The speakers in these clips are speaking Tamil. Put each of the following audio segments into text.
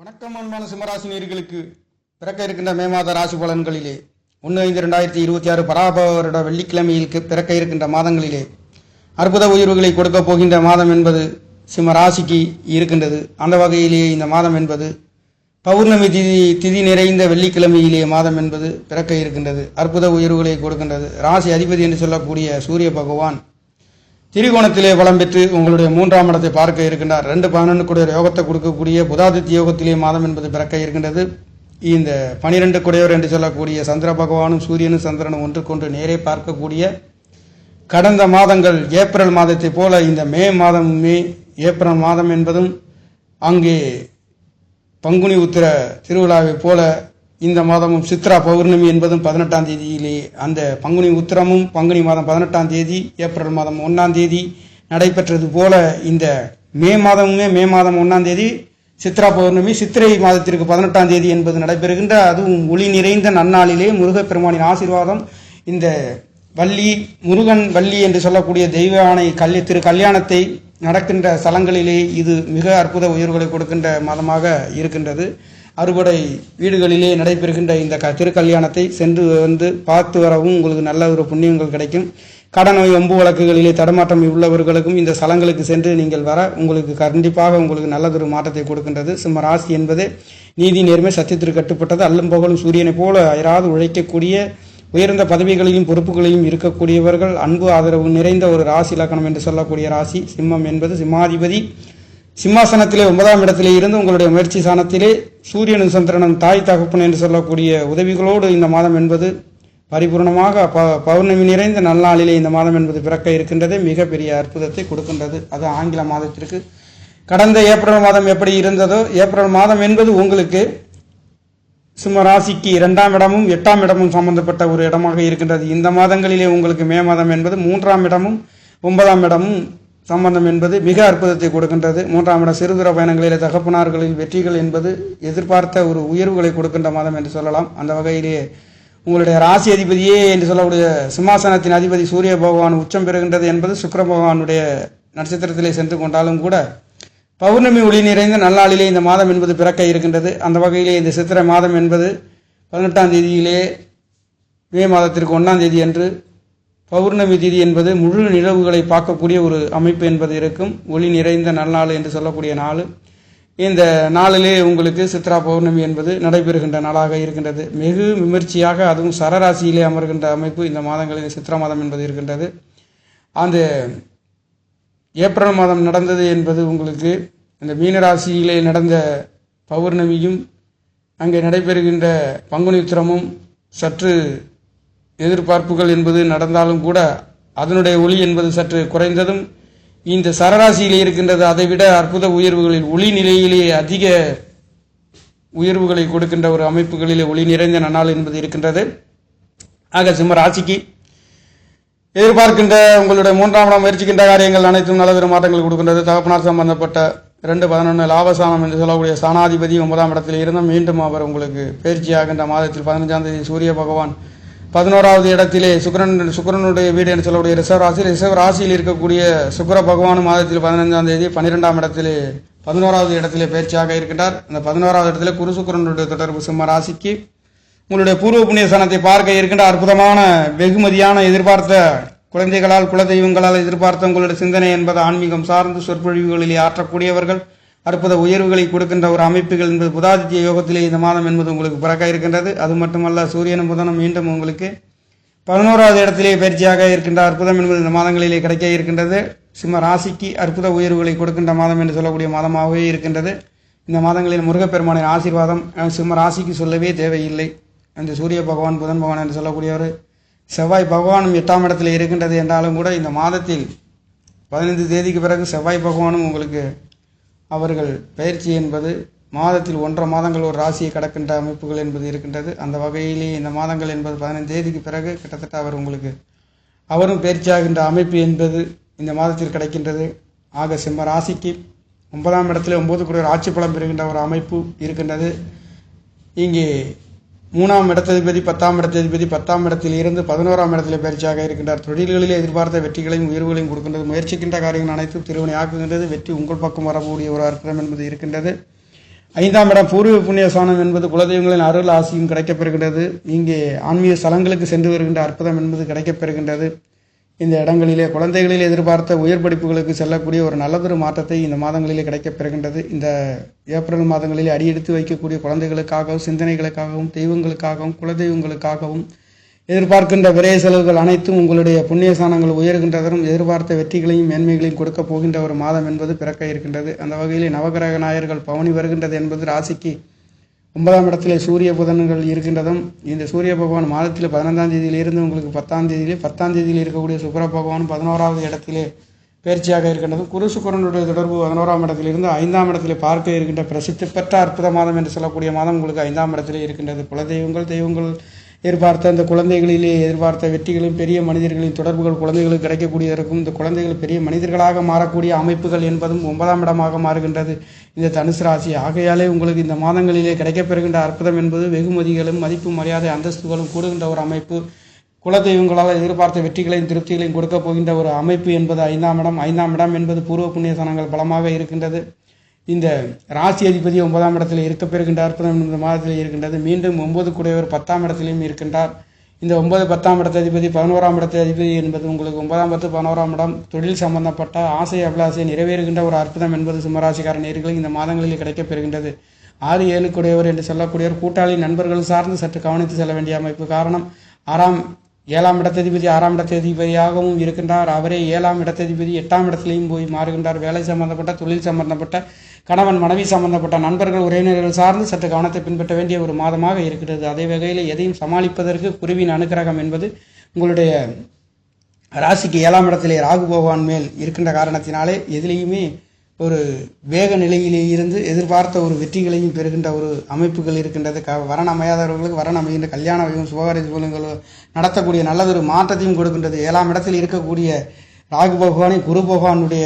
வணக்கம் அன்பான சிம்மராசினியர்களுக்கு பிறக்க இருக்கின்ற மே மாத ராசி பலன்களிலே 1/5/2026 பராபவ வருட வெள்ளிக்கிழமையில் பிறக்க இருக்கின்ற மாதங்களிலே அற்புத உயர்வுகளை கொடுக்க போகின்ற மாதம் என்பது சிம்ம ராசிக்கு இருக்கின்றது. அந்த வகையிலேயே இந்த மாதம் என்பது பௌர்ணமி திதி நிறைந்த வெள்ளிக்கிழமையிலே மாதம் என்பது பிறக்க இருக்கின்றது. அற்புத உயர்வுகளை கொடுக்கின்றது. ராசி அதிபதி என்று சொல்லக்கூடிய சூரிய பகவான் திரிகோணத்திலே பலம் பெற்று உங்களுடைய 3ஆம் இடத்தை பார்க்க இருக்கின்றார். 2-11 கூடிய யோகத்தை கொடுக்கக்கூடிய புதாதித்ய யோகத்திலே மாதம் என்பது பிறக்க இருக்கின்றது. இந்த 12 குடையவர் என்று சொல்லக்கூடிய சந்திர பகவானும் சூரியனும் சந்திரனும் ஒன்றுக்கொன்று நேரே பார்க்கக்கூடிய கடந்த மாதங்கள் ஏப்ரல் மாதத்தை போல இந்த மே மாதமுமே ஏப்ரல் மாதம் என்பதும் அங்கே பங்குனி உத்திர திருவிழாவை போல இந்த மாதமும் சித்ரா பௌர்ணமி என்பதும் 18ஆம் தேதியிலே அந்த பங்குனி உத்திரமும் பங்குனி மாதம் 18ஆம் தேதி ஏப்ரல் மாதம் 1ஆம் தேதி நடைபெற்றது போல இந்த மே மாதமுமே மே மாதம் 1ஆம் தேதி சித்ரா பௌர்ணமி சித்திரை மாதத்திற்கு 18ஆம் தேதி என்பது நடைபெறுகின்ற அதுவும் ஒளி நிறைந்த நன்னாளிலே முருகப்பெருமானின் ஆசீர்வாதம் இந்த முருகன் வள்ளி என்று சொல்லக்கூடிய தெய்வ ஆணை திரு கல்யாணத்தை நடக்கின்ற ஸ்தலங்களிலே இது மிக அற்புத உயர்வுகளை கொடுக்கின்ற மாதமாக இருக்கின்றது. அறுபடை வீடுகளிலே நடைபெறுகின்ற இந்த திருக்கல்யாணத்தை சென்று வந்து பார்த்து வரவும் உங்களுக்கு நல்ல ஒரு புண்ணியங்கள் கிடைக்கும். கடனோய் ஒம்பு வழக்குகளிலே தடமாற்றம் உள்ளவர்களுக்கும் இந்த ஸ்தலங்களுக்கு சென்று நீங்கள் வர உங்களுக்கு கண்டிப்பாக உங்களுக்கு நல்லதொரு மாற்றத்தை கொடுக்கின்றது. சிம்ம ராசி என்பது நீதி நேர்மை சத்தியத்திற்கு கட்டுப்பட்டது. அல்லும் புகழும் சூரியனை போல அயராது உழைக்கக்கூடிய உயர்ந்த பதவிகளையும் பொறுப்புகளையும் இருக்கக்கூடியவர்கள் அன்பு ஆதரவு நிறைந்த ஒரு ராசி இலக்கணம் என்று சொல்லக்கூடிய ராசி சிம்மம் என்பது சிம்மாதிபதி சிம்மாசனத்திலே 9ஆம் இடத்திலே இருந்து உங்களுடைய முயற்சி சாணத்திலே சூரியனும் சந்திரனும் தாய் தகப்பன் என்று சொல்லக்கூடிய உதவிகளோடு இந்த மாதம் என்பது பரிபூர்ணமாக பௌர்ணமி நிறைந்த நல்நாளிலே இந்த மாதம் என்பது பிறக்க இருக்கின்றது. மிகப்பெரிய அற்புதத்தை கொடுக்கின்றது. அது ஆங்கில மாதத்திற்கு கடந்த ஏப்ரல் மாதம் எப்படி இருந்ததோ ஏப்ரல் மாதம் என்பது உங்களுக்கு சிம்ம ராசிக்கு 2ஆம் இடமும் 8ஆம் இடமும் சம்பந்தப்பட்ட ஒரு இடமாக இருக்கின்றது. இந்த மாதங்களிலே உங்களுக்கு மே மாதம் என்பது 3ஆம் இடமும் 9ஆம் இடமும் சம்பந்தம் என்பது மிக அற்புதத்தை கொடுக்கின்றது. 3ஆம் இடம் சிறுதுற பயணங்களிலே தகப்பனார்களில் வெற்றிகள் என்பது எதிர்பார்த்த ஒரு உயர்வுகளை கொடுக்கின்ற மாதம் என்று சொல்லலாம். அந்த வகையிலேயே உங்களுடைய ராசி அதிபதியே என்று சொல்லக்கூடிய சிம்மாசனத்தின் அதிபதி சூரிய பகவான் உச்சம் பெறுகின்றது என்பது சுக்கிர பகவானுடைய நட்சத்திரத்திலே சென்று கொண்டாலும் கூட பௌர்ணமி ஒளி நிறைந்த நல்லாளிலே இந்த மாதம் என்பது பிறக்க இருக்கின்றது. அந்த வகையிலே இந்த சித்திரை மாதம் என்பது 18ஆம் தேதியிலே மே மாதத்திற்கு 1ஆம் தேதி அன்று பௌர்ணமி திதி என்பது முழு நிலவுகளை பார்க்கக்கூடிய ஒரு அமைப்பு என்பது இருக்கும். ஒளி நிறைந்த நல்நாள் என்று சொல்லக்கூடிய நாள். இந்த நாளிலே உங்களுக்கு சித்ரா பௌர்ணமி என்பது நடைபெறுகின்ற நாளாக இருக்கின்றது. வெகு விமர்சையாக அதுவும் சரராசியிலே அமர்கின்ற அமைப்பு இந்த மாதங்களில் சித்ரா மாதம் என்பது இருக்கின்றது. அந்த ஏப்ரல் மாதம் நடந்தது என்பது உங்களுக்கு இந்த மீனராசியிலே நடந்த பௌர்ணமியும் அங்கே நடைபெறுகின்ற பங்குனி உத்திரமும் சற்று எதிர்பார்ப்புகள் என்பது நடந்தாலும் கூட அதனுடைய ஒளி என்பது சற்று குறைந்ததும் இந்த சரராசியிலே இருக்கின்றது. அதைவிட அற்புத உயர்வுகளில் ஒளி நிலையிலே அதிக உயர்வுகளை கொடுக்கின்ற ஒரு அமைப்புகளிலே ஒளி நிறைந்த நன்னாள் என்பது இருக்கின்றது. ஆக சிம்ம ராசிக்கு எதிர்பார்க்கின்ற உங்களுடைய 3ஆம் இடம் முயற்சிக்கின்ற காரியங்கள் அனைத்தும் நல்ல மாற்றங்கள் கொடுக்கின்றது. தகப்பனார் சம்பந்தப்பட்ட 2-11 லாபசானம் என்று சொல்லக்கூடிய ஸ்தானாதிபதி 9ஆம் இடத்தில் இருந்தும் மீண்டும் அவர் உங்களுக்கு பயிற்சியாகின்ற மாதத்தில் 15ஆம் தேதி சூரிய பகவான் 11வது இடத்திலே சுக்கிரனுடைய வீடு என்று சொல்லக்கூடிய ரிஷவ் ராசியில் இருக்கக்கூடிய சுக்கிர பகவானும் மாதத்தில் 15ஆம் தேதி 12ஆம் இடத்திலே 11வது இடத்திலே பயிற்சியாக இருக்கின்றார். அந்த 11வது இடத்திலே குரு சுக்கிரனுடைய தொடர்பு சிம்ம ராசிக்கு உங்களுடைய பூர்வ புண்ணிய ஸ்தானத்தை பார்க்க இருக்கின்ற அற்புதமான வெகுமதியான எதிர்பார்த்த குழந்தைகளால் குலதெய்வங்களால் எதிர்பார்த்த உங்களுடைய சிந்தனை என்பது ஆன்மீகம் சார்ந்து சொற்பொழிவுகளிலே ஆற்றக்கூடியவர்கள் அற்புத உயர்வுகளை கொடுக்கின்ற ஒரு அமைப்புகள் என்பது புதாதித்ய யோகத்திலே இந்த மாதம் என்பது உங்களுக்கு பிறக்க இருக்கின்றது. அது மட்டுமல்ல சூரியனும் புதனும் மீண்டும் உங்களுக்கு 11வது இடத்திலே பயிற்சியாக இருக்கின்ற அற்புதம் என்பது இந்த மாதங்களிலே கிடைக்க இருக்கின்றது. சிம்ம ராசிக்கு அற்புத உயர்வுகளை கொடுக்கின்ற மாதம் என்று சொல்லக்கூடிய மாதமாகவே இருக்கின்றது. இந்த மாதங்களில் முருகப்பெருமானின் ஆசீர்வாதம் சிம்ம ராசிக்கு சொல்லவே தேவையில்லை. அந்த சூரிய பகவான் புதன் பகவான் என்று சொல்லக்கூடியவர் செவ்வாய் பகவானும் 8ஆம் இடத்தில் இருக்கின்றது என்றாலும் கூட இந்த மாதத்தில் 15 தேதிக்கு பிறகு செவ்வாய் பகவானும் உங்களுக்கு அவர்கள் பயிற்சி என்பது மாதத்தில் 1.5 மாதங்கள் ஒரு ராசியை கடக்கின்ற அமைப்புகள் என்பது இருக்கின்றது. அந்த வகையிலே இந்த மாதங்கள் என்பது 15 தேதிக்கு பிறகு கிட்டத்தட்ட அவர் உங்களுக்கு அவரும் பயிற்சியாகின்ற அமைப்பு என்பது இந்த மாதத்தில் கிடைக்கின்றது. ஆக சிம்ம ராசிக்கு 9ஆம் இடத்திலே 9 கூட ஆட்சி பலம் பெறுகின்ற ஒரு அமைப்பு இருக்கின்றது. இங்கே 3ஆம் இடத்ததிபதி 10ஆம் இடத்ததிபதி 10ஆம் இடத்தில் இருந்து 11ஆம் இடத்திலே பயிற்சியாக இருக்கின்றார். தொழில்களிலே எதிர்பார்த்த வெற்றிகளையும் உயர்வுகளையும் கொடுக்கின்றது. முயற்சிக்கின்ற காரியங்கள் அனைத்தும் திருவினை ஆக்குகின்றது. வெற்றி உங்கள் பக்கம் வரக்கூடிய ஒரு அற்புதம் என்பது இருக்கின்றது. 5ஆம் இடம் பூர்வ புண்ணிய ஸ்தானம் என்பது குலதெய்வங்களின் அருள் ஆசியும் கிடைக்கப்பெறுகின்றது. இங்கே ஆன்மீக ஸ்தலங்களுக்கு சென்று வருகின்ற அற்புதம் என்பது கிடைக்கப்பெறுகின்றது. இந்த இடங்களிலே குழந்தைகளில் எதிர்பார்த்த உயர் படிப்புகளுக்கு செல்லக்கூடிய ஒரு நல்லதொரு மாற்றத்தை இந்த மாதங்களிலே கிடைக்கப்பெறுகின்றது. இந்த ஏப்ரல் மாதங்களிலே அடியெடுத்து வைக்கக்கூடிய குழந்தைகளுக்காகவும் சிந்தனைகளுக்காகவும் தெய்வங்களுக்காகவும் குலதெய்வங்களுக்காகவும் எதிர்பார்க்கின்ற விரைய செலவுகள் அனைத்தும் உங்களுடைய புண்ணிய ஸ்தானங்கள் உயர்கின்றதும் எதிர்பார்த்த வெற்றிகளையும் மேன்மைகளையும் கொடுக்க போகின்ற ஒரு மாதம் என்பது பிறக்க இருக்கின்றது. அந்த வகையிலே நவகிரக நாயர்கள் பவனி வருகின்றது என்பது ராசிக்கு 9ஆம் இடத்திலே சூரிய புதன்கள் இருக்கின்றதும் இந்த சூரிய பகவான் மாதத்தில் 15ஆம் தேதியிலிருந்து உங்களுக்கு 10ஆம் தேதியில் இருக்கக்கூடிய சுக்கிர பகவான் 11வது இடத்திலே பயிற்சியாக இருக்கின்றதும் குரு சுக்கிரனுடைய தொடர்பு 11ஆம் இடத்திலிருந்து 5ஆம் இடத்திலே பார்க்க இருக்கின்ற பிரசித்தி பெற்ற அற்புத மாதம் என்று சொல்லக்கூடிய மாதம் உங்களுக்கு 5ஆம் இடத்திலே இருக்கின்றது. தெய்வங்கள் எதிர்பார்த்த அந்த குழந்தைகளிலே எதிர்பார்த்த வெற்றிகளும் பெரிய மனிதர்களின் தொடர்புகள் குழந்தைகளுக்கு கிடைக்கக்கூடியதற்கும் இந்த குழந்தைகள் பெரிய மனிதர்களாக மாறக்கூடிய அமைப்புகள் என்பதும் 9ஆம் இடமாக மாறுகின்றது இந்த தனுசு ராசி. ஆகையாலே உங்களுக்கு இந்த மாதங்களிலே கிடைக்கப்பெறுகின்ற அற்புதம் என்பது வெகுமதிகளும் மதிப்பு மரியாதை அந்தஸ்துகளும் கூடுகின்ற ஒரு அமைப்பு. குலதெய்வங்களால் எதிர்பார்த்த வெற்றிகளையும் திருப்திகளையும் கொடுக்க போகின்ற ஒரு அமைப்பு என்பது 5ஆம் இடம். 5ஆம் இடம் என்பது பூர்வ புண்ணிய ஸ்தானங்கள் பலமாக இருக்கின்றது. இந்த ராசி அதிபதி 9ஆம் இடத்தில் இருக்கப்பெறுகின்ற அற்புதம் இந்த மாதத்தில் இருக்கின்றது. மீண்டும் 9 கூடையவர் 10ஆம் இடத்திலையும் இருக்கின்றார். இந்த 9 10ஆம் இடத்த அதிபதி 11ஆம் இடத்த அதிபதி என்பது உங்களுக்கு 9ஆம் 10 11ஆம் இடம் தொழில் சம்பந்தப்பட்ட ஆசை அபிலாசை நிறைவேறுகின்ற ஒரு அற்புதம் என்பது சிம்மராசிக்கார நேயர்களுக்கு இந்த மாதங்களில் கிடைக்கப்பெறுகின்றது. 6 7 கூடையவர் என்று சொல்லக்கூடியவர் கூட்டாளி நண்பர்கள் சார்ந்து சற்று கவனித்து செல்ல வேண்டிய அமைப்பு. காரணம் 7ஆம் இடத்ததிபதி 6ஆம் இடத்ததிபதியாகவும் இருக்கின்றார். அவரே 7ஆம் இடத்ததிபதி 8ஆம் இடத்திலையும் போய் மாறுகின்றார். வேலை சம்பந்தப்பட்ட தொழில் சம்பந்தப்பட்ட கணவன் மனைவி சம்பந்தப்பட்ட நண்பர்கள் உறவினர்கள் சார்ந்து சற்று கவனத்தை பின்பற்ற வேண்டிய ஒரு மாதமாக இருக்கிறது. அதே வகையில் எதையும் சமாளிப்பதற்கு குருவின் அனுக்கிரகம் என்பது உங்களுடைய ராசிக்கு 7ஆம் இடத்திலே ராகு பகவான் மேல் இருக்கின்ற காரணத்தினாலே எதிலேயுமே ஒரு வேக நிலையிலே இருந்து எதிர்பார்த்த ஒரு வெற்றிகளையும் பெறுகின்ற ஒரு அமைப்புகள் இருக்கின்றது. வரன் அமையாதவர்களுக்கு வரன் அமைகின்ற கல்யாண வைகம் சுபகாரியங்கள் நடத்தக்கூடிய நல்லதொரு மாற்றத்தையும் கொடுக்கின்றது. 7ஆம் இடத்தில் இருக்கக்கூடிய ராகு பகவானை குரு பகவானுடைய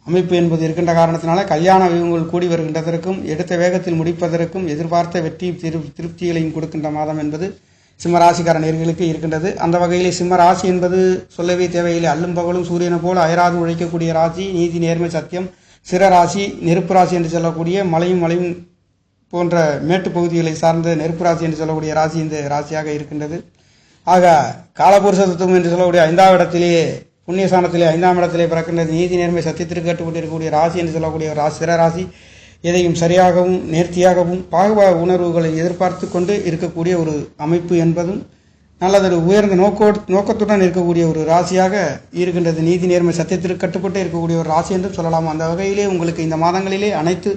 அமைப்பு என்பது இருக்கின்ற காரணத்தினால கல்யாண வைகங்கள் கூடி வருகின்றதற்கும் எடுத்த வேகத்தில் முடிப்பதற்கும் எதிர்பார்த்த வெற்றி திருப்திகளையும் கொடுக்கின்ற மாதம் என்பது சிம்மராசிக்கார நேயர்களுக்கு இருக்கின்றது. அந்த வகையிலே சிம்ம ராசி என்பது சொல்லவே தேவையில்லை. அல்லும் பகலும் சூரியனை போல் அயராது உழைக்கக்கூடிய ராசி. நீதி நேர்மை சத்தியம் சிற ராசி. நெருப்பு ராசி என்று சொல்லக்கூடிய மலையும் போன்ற மேட்டு பகுதிகளை சார்ந்த நெருப்பு ராசி என்று சொல்லக்கூடிய ராசி இந்த ராசியாக இருக்கின்றது. ஆக காலபுருஷ தத்துவம் என்று சொல்லக்கூடிய 5ஆம் இடத்திலேயே புண்ணியஸ்தானத்திலே 5ஆம் இடத்திலே பிறக்கின்றது. நீதி நேர்மை சத்தியத்திற்கு கட்டுப்பட்டிருக்கக்கூடிய ராசி என்று சொல்லக்கூடிய ராசி சிற ராசி. எதையும் சரியாகவும் நேர்த்தியாகவும் பாகுபாடு உணர்வுகளை எதிர்பார்த்து கொண்டு இருக்கக்கூடிய ஒரு அமைப்பு என்பதும் நல்லதொரு உயர்ந்த நோக்கத்துடன் இருக்கக்கூடிய ஒரு ராசியாக இருக்கின்றது. நீதி நேர்மை சத்தியத்திற்கு கட்டுப்பட்டு இருக்கக்கூடிய ஒரு ராசி என்றும் சொல்லலாம். அந்த வகையிலே உங்களுக்கு இந்த மாதங்களிலே அனைத்து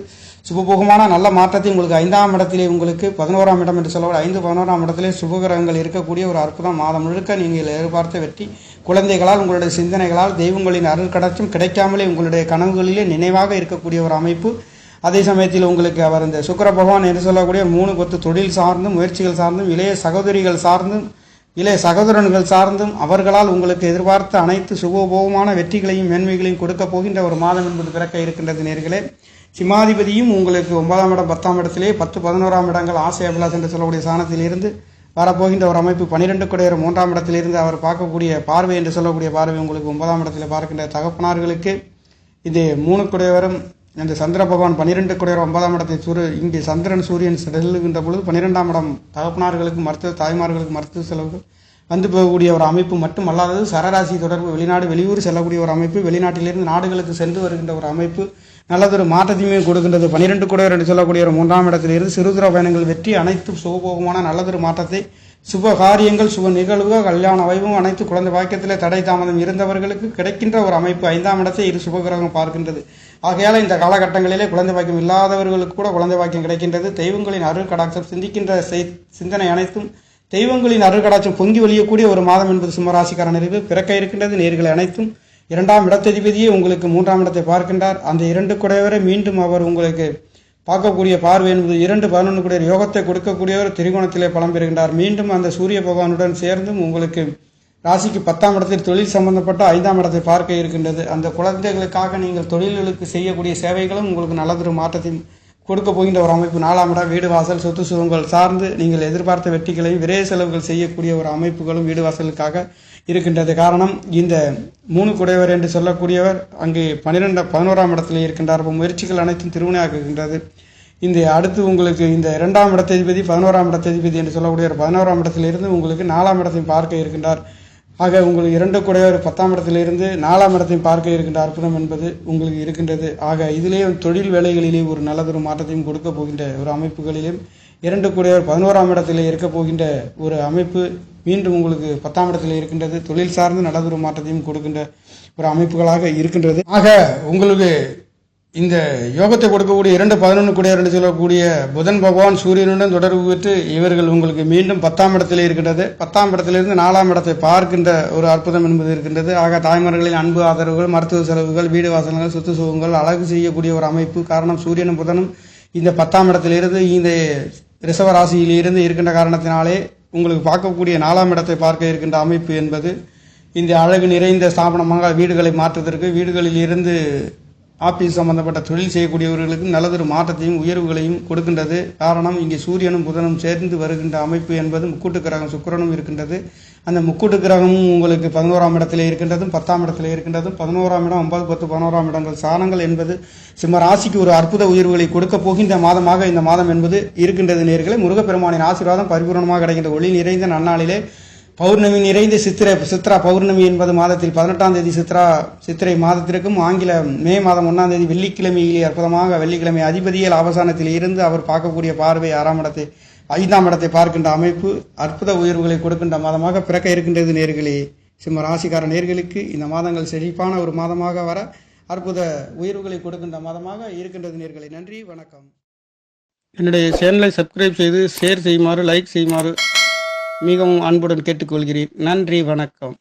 சுபபோகமான நல்ல மாற்றத்தை உங்களுக்கு 5ஆம் இடத்திலே உங்களுக்கு 11ஆம் இடம் என்று சொல்லக்கூடிய 5 11ஆம் இடத்திலே சுபகிரகங்கள் இருக்கக்கூடிய ஒரு அற்புதம் மாதம் முழுக்க நீங்கள் எதிர்பார்த்த வெற்றி குழந்தைகளால் உங்களுடைய சிந்தனைகளால் தெய்வங்களின் அருள் கடச்சும் கிடைக்காமலே உங்களுடைய கனவுகளிலே நினைவாக இருக்கக்கூடிய ஒரு அமைப்பு. அதே சமயத்தில் உங்களுக்கு அவர் இந்த சுக்கிர பகவான் என்று சொல்லக்கூடிய 3 கொத்து தொழில் சார்ந்தும் முயற்சிகள் சார்ந்தும் இளைய சகோதரிகள் சார்ந்தும் இளைய சகோதரன்கள் சார்ந்தும் அவர்களால் உங்களுக்கு எதிர்பார்த்த அனைத்து சுபபோகமான வெற்றிகளையும் மேன்மைகளையும் கொடுக்க போகின்ற ஒரு மாதம் என்பது பிறக்க இருக்கின்றது நேர்களே. சிம்மாதிபதியும் உங்களுக்கு 9ஆம் இடம் 10ஆம் இடத்திலே 10 11ஆம் இடங்கள் ஆசை அபிலாஷ் என்று சொல்லக்கூடிய சாணத்திலிருந்து வரப்போகின்ற ஒரு அமைப்பு. 12 கூடையர் 3ஆம் இடத்திலிருந்து அவர் பார்க்கக்கூடிய பார்வை என்று சொல்லக்கூடிய பார்வை உங்களுக்கு 9ஆம் இடத்தில் பார்க்கின்ற தகப்பனார்களுக்கு இது 3 கூடையவரும் இந்த சந்திர பகவான் 12 கூடையர் 9ஆம் இடத்தை இங்கே சந்திரன் சூரியன் செல்லுகின்ற பொழுது 12ஆம் இடம் தகப்பனார்களுக்கு மருத்துவ தாய்மார்களுக்கு மருத்துவ செலவுகள் வந்து போகக்கூடிய ஒரு அமைப்பு மட்டும் அல்லாதது சரராசி தொடர்பு வெளிநாடு வெளியூர் செல்லக்கூடிய ஒரு அமைப்பு. வெளிநாட்டிலிருந்து நாடுகளுக்கு சென்று வருகின்ற ஒரு அமைப்பு நல்லதொரு மாற்றத்தையுமே கொடுக்கின்றது. 12 கூடையர் என்று சொல்லக்கூடிய ஒரு 3ஆம் இடத்திலிருந்து சிறுதுர பயணங்கள் வெற்றி அனைத்து சுகபோகமான நல்லதொரு மாற்றத்தை சுப காரியங்கள் சுப நிகழ்வுகள் கல்யாண வைபவம் அனைத்து குழந்தை வாக்கியத்திலே தடை தாமதம் இருந்தவர்களுக்கு கிடைக்கின்ற ஒரு அமைப்பு 5ஆம் இடத்தை இரு சுபகிரகம் பார்க்கின்றது. ஆகையால் இந்த காலகட்டங்களிலே குழந்தை பாக்கியம் இல்லாதவர்களுக்கு கூட குழந்தை பாக்கியம் கிடைக்கின்றது. தெய்வங்களின் அருள் கடாட்சம் சிந்திக்கின்ற சிந்தனை அனைத்தும் தெய்வங்களின் அருள் கடாட்சம் பொங்கி வழியக்கூடிய ஒரு மாதம் என்பது சிம்மராசிக்காரனருக்கு பிறக்க இருக்கின்றது. நேர்களை அனைத்தும் 2ஆம் இடத்ததிபதியே உங்களுக்கு 3ஆம் இடத்தை பார்க்கின்றார். அந்த 2 கூடையவரை மீண்டும் அவர் உங்களுக்கு பார்க்கக்கூடிய பார்வை என்பது 2 11 கூடிய யோகத்தை கொடுக்கக்கூடியவர் திரிகோணத்திலே பலம் பெறுகின்றார். மீண்டும் அந்த சூரிய பகவானுடன் சேர்ந்தும் உங்களுக்கு ராசிக்கு 10ஆம் இடத்தில் தொழில் சம்பந்தப்பட்ட 5ஆம் இடத்தை பார்க்க இருக்கின்றது. அந்த குழந்தைகளுக்காக நீங்கள் தொழில்களுக்கு செய்யக்கூடிய சேவைகளும் உங்களுக்கு நல்லதொரு மாற்றத்தை கொடுக்க போகின்ற ஒரு அமைப்பு. 4ஆம் இடம் வீடு வாசல் சொத்து சுகங்கள் சார்ந்து நீங்கள் எதிர்பார்த்த வெற்றிகளையும் விரைய செலவுகள் செய்யக்கூடிய ஒரு அமைப்புகளும் வீடு வாசலுக்காக இருக்கின்றது. காரணம் இந்த 3 கூடையவர் என்று சொல்லக்கூடியவர் அங்கே 11ஆம் இடத்தில் இருக்கின்றார். முயற்சிகள் அனைத்தும் திருவினையாக்குகின்றது. இந்த அடுத்து உங்களுக்கு இந்த 2ஆம் இடத்ததிபதி 11ஆம் இடத்ததிபதி என்று சொல்லக்கூடிய 11ஆம் இடத்திலிருந்து உங்களுக்கு 4ஆம் இடத்தையும் பார்க்க இருக்கின்றார். ஆக உங்களுக்கு 2 கூடையவர் 10ஆம் இடத்திலிருந்து 4ஆம் இடத்தையும் பார்க்க இருக்கின்ற அற்புதம் என்பது உங்களுக்கு இருக்கின்றது. ஆக இதிலே தொழில் வேலைகளிலே ஒரு நல்லதொரு மாற்றத்தையும் கொடுக்க போகின்ற ஒரு அமைப்புகளிலும் 2 கூடையவர் 11ஆம் இடத்திலே இருக்க போகின்ற ஒரு அமைப்பு மீண்டும் உங்களுக்கு 10ஆம் இடத்தில் இருக்கின்றது. தொழில் சார்ந்து நல்லதொரு மாற்றத்தையும் கொடுக்கின்ற ஒரு அமைப்புகளாக இருக்கின்றது. ஆக உங்களுக்கு இந்த யோகத்தை கொடுக்கக்கூடிய 2-11 கூடையவர் என்று சொல்லக்கூடிய புதன் பகவான் சூரியனுடன் தொடர்பு பெற்று இவர்கள் உங்களுக்கு மீண்டும் 10ஆம் இடத்திலே இருக்கின்றது. 10ஆம் இடத்திலிருந்து 4ஆம் இடத்தை பார்க்கின்ற ஒரு அற்புதம் என்பது இருக்கின்றது. ஆக தாய்மார்களின் அன்பு ஆதரவுகள், மருத்துவ செலவுகள், வீடு வாசல்கள், சொத்து சுகங்கள், அழகு செய்யக்கூடிய ஒரு அமைப்பு. காரணம் சூரியனும் புதனும் இந்த 10ஆம் இடத்திலிருந்து இந்த ரிஷப ராசியிலிருந்து இருக்கின்ற காரணத்தினாலே உங்களுக்கு பார்க்கக்கூடிய 4ஆம் இடத்தை பார்க்க இருக்கின்ற அமைப்பு என்பது இந்த அழகு நிறைந்த ஸ்தாபனமாக வீடுகளை மாற்றுவதற்கு, வீடுகளில் இருந்து ஆபீஸ் சம்பந்தப்பட்ட தொழில் செய்யக்கூடியவர்களுக்கு நல்லதொரு மாற்றத்தையும் உயர்வுகளையும் கொடுக்கின்றது. காரணம் இங்கே சூரியனும் புதனும் சேர்ந்து வருகின்ற அமைப்பு என்பது முக்கூட்டு கிரகம் சுக்கிரனும் இருக்கின்றது. அந்த முக்கூட்டு கிரகமும் உங்களுக்கு 11ஆம் இடத்திலே இருக்கின்றதும் 10ஆம் இடத்திலே இருக்கின்றதும் 11ஆம் இடம் 9, 10, 11ஆம் இடங்கள் சாணங்கள் என்பது சிம்ம ராசிக்கு ஒரு அற்புத உயர்வுகளை கொடுக்க போகின்ற மாதமாக இந்த மாதம் என்பது இருக்கின்றது. நேயர்களே, முருகப்பெருமானின் ஆசீர்வாதம் பரிபூர்ணமாக கிடைக்கின்ற ஒளி நிறைந்த நன்னாளிலே பௌர்ணமி நிறைந்த சித்ரா பௌர்ணமி என்பது மாதத்தில் 18ஆம் தேதி சித்திரை மாதத்திற்கும் ஆங்கில மே மாதம் 1ஆம் தேதி வெள்ளிக்கிழமையிலே அற்புதமாக வெள்ளிக்கிழமை அதிபதிய லாபசானத்தில் இருந்து அவர் பார்க்கக்கூடிய பார்வை 6ஆம் இடத்தை 5ஆம் இடத்தை பார்க்கின்ற அமைப்பு அற்புத உயர்வுகளை கொடுக்கின்ற மாதமாக பிறக்க இருக்கின்றது. நேர்களே, சிம்ம ராசிக்கார நேர்களுக்கு இந்த மாதங்கள் செழிப்பான ஒரு மாதமாக வர அற்புத உயர்வுகளை கொடுக்கின்ற மாதமாக இருக்கின்றது. நேர்களே, நன்றி, வணக்கம். என்னுடைய சேனலை சப்ஸ்கிரைப் செய்து ஷேர் செய்யுமாறு, லைக் செய்யுமாறு மிகவும் அன்புடன் கேட்டுக்கொள்கிறேன். நன்றி, வணக்கம்.